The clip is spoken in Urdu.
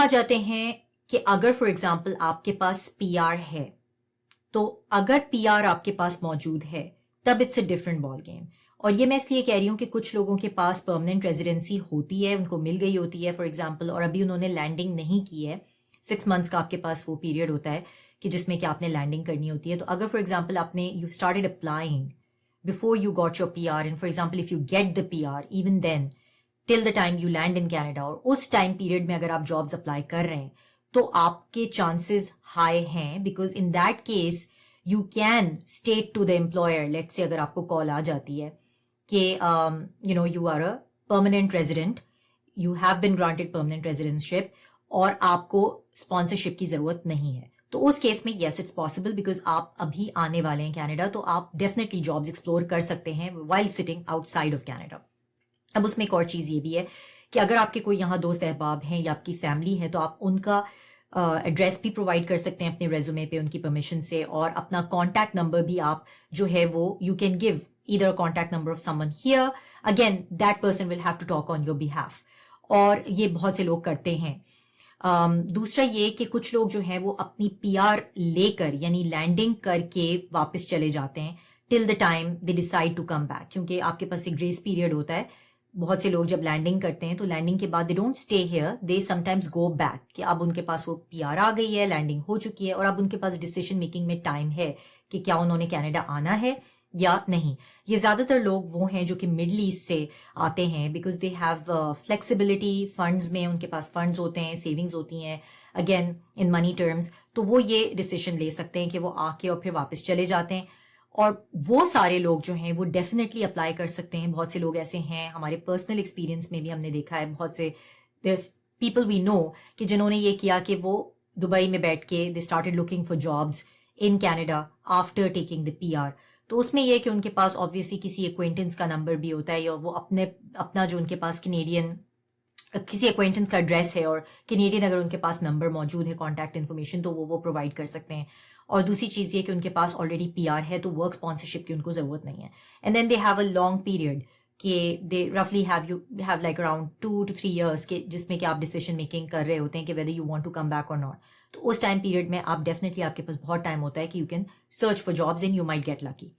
آ جاتے ہیں کہ اگر فار ایگزامپل آپ کے پاس پی آر ہے، تو اگر پی آر آپ کے پاس موجود ہے تب it's a different ball game. اور یہ میں اس لیے کہہ رہی ہوں کہ کچھ لوگوں کے پاس پرماننٹ ریزیڈنسی ہوتی ہے، ان کو مل گئی ہوتی ہے فار ایگزامپل، اور ابھی انہوں نے لینڈنگ نہیں کی ہے. 6 months کا آپ کے پاس وہ پیریڈ ہوتا ہے کہ جس میں کہ آپ نے لینڈنگ کرنی ہوتی ہے. تو اگر فار ایگزامپل آپ نے you started applying before you got your PR, and for example if you get the PR, even then till the time you land in Canada, اور اس ٹائم پیریڈ میں اگر آپ جابز اپلائی کر رہے ہیں تو آپ کے چانسز ہائی ہیں، because in that case you can state to the employer, late سے اگر آپ کو کال آ جاتی ہے کہ you are a permanent resident, you have been granted permanent residenceship اور آپ کو اسپانسرشپ کی ضرورت نہیں ہے، تو اس کیس میں یس اٹس پاسبل، بیکاز آپ ابھی آنے والے ہیں کینیڈا، تو آپ ڈیفینیٹلی جابز ایکسپلور کر سکتے ہیں while sitting out side of Canada. اب اس میں ایک اور چیز یہ بھی ہے کہ اگر آپ کے کوئی یہاں دوست احباب ہیں یا آپ کی فیملی ہے تو آپ ان کا ایڈریس بھی پرووائڈ کر سکتے ہیں اپنے ریزومے پہ ان کی پرمیشن سے، اور اپنا کانٹیکٹ نمبر بھی آپ جو ہے وہ you can give either contact number of some one here, again that person will have to talk on your behalf, اور یہ بہت سے لوگ کرتے ہیں. دوسرا یہ کہ کچھ لوگ جو ہیں وہ اپنی پی آر لے کر یعنی لینڈنگ کر کے واپس چلے جاتے ہیں till the time they decide to come back, کیونکہ آپ کے پاس ایک گریس پیریڈ ہوتا ہے. بہت سے لوگ جب لینڈنگ کرتے ہیں تو لینڈنگ کے بعد they don't stay here, they some times go back, کہ اب ان کے پاس وہ پی آر آ گئی ہے، لینڈنگ ہو چکی ہے، اور اب ان کے پاس ڈیسیشن میکنگ میں ٹائم ہے کہ کیا انہوں نے کینیڈا آنا ہے یا نہیں. یہ زیادہ تر لوگ وہ ہیں جو کہ مڈل ایسٹ سے آتے ہیں، because they have flexibility funds میں، ان کے پاس فنڈز ہوتے ہیں، سیونگز ہوتی ہیں اگین ان منی ٹرمز، تو وہ یہ ڈیسیشن لے سکتے ہیں کہ وہ آ کے اور پھر واپس چلے جاتے ہیں. اور وہ سارے لوگ جو ہیں وہ ڈیفینیٹلی اپلائی کر سکتے ہیں. بہت سے لوگ ایسے ہیں، ہمارے پرسنل ایکسپیرینس میں بھی ہم نے دیکھا ہے، بہت سے پیپل وی نو کہ جنہوں نے یہ کیا کہ وہ دبئی میں بیٹھ کے they started looking for jobs in Canada after taking the P R. تو اس میں یہ کہ ان کے پاس آبویسلی کسی ایکوینٹنس کا نمبر بھی ہوتا ہے، یا وہ اپنا جو ان کے پاس کینیڈین کسی ایکوینٹنس کا ایڈریس ہے اور کینیڈین اگر ان کے پاس نمبر موجود ہے کانٹیکٹ انفارمیشن تو وہ پرووائڈ کر سکتے ہیں. اور دوسری چیز یہ کہ ان کے پاس آلریڈی پی آر ہے تو ورک اسپانسرشپ کی ان کو ضرورت نہیں ہے. And then they have a long period کہ دے رفلی have like around 2 to 3 years کے جس میں کہ آپ ڈیسیشن میکنگ کر رہے ہوتے ہیں کہ whether you want to come back or not. تو اس ٹائم پیریڈ میں آپ ڈیفینیٹلی آپ کے پاس بہت ٹائم ہوتا ہے کہ you can search for jobs and you might get lucky.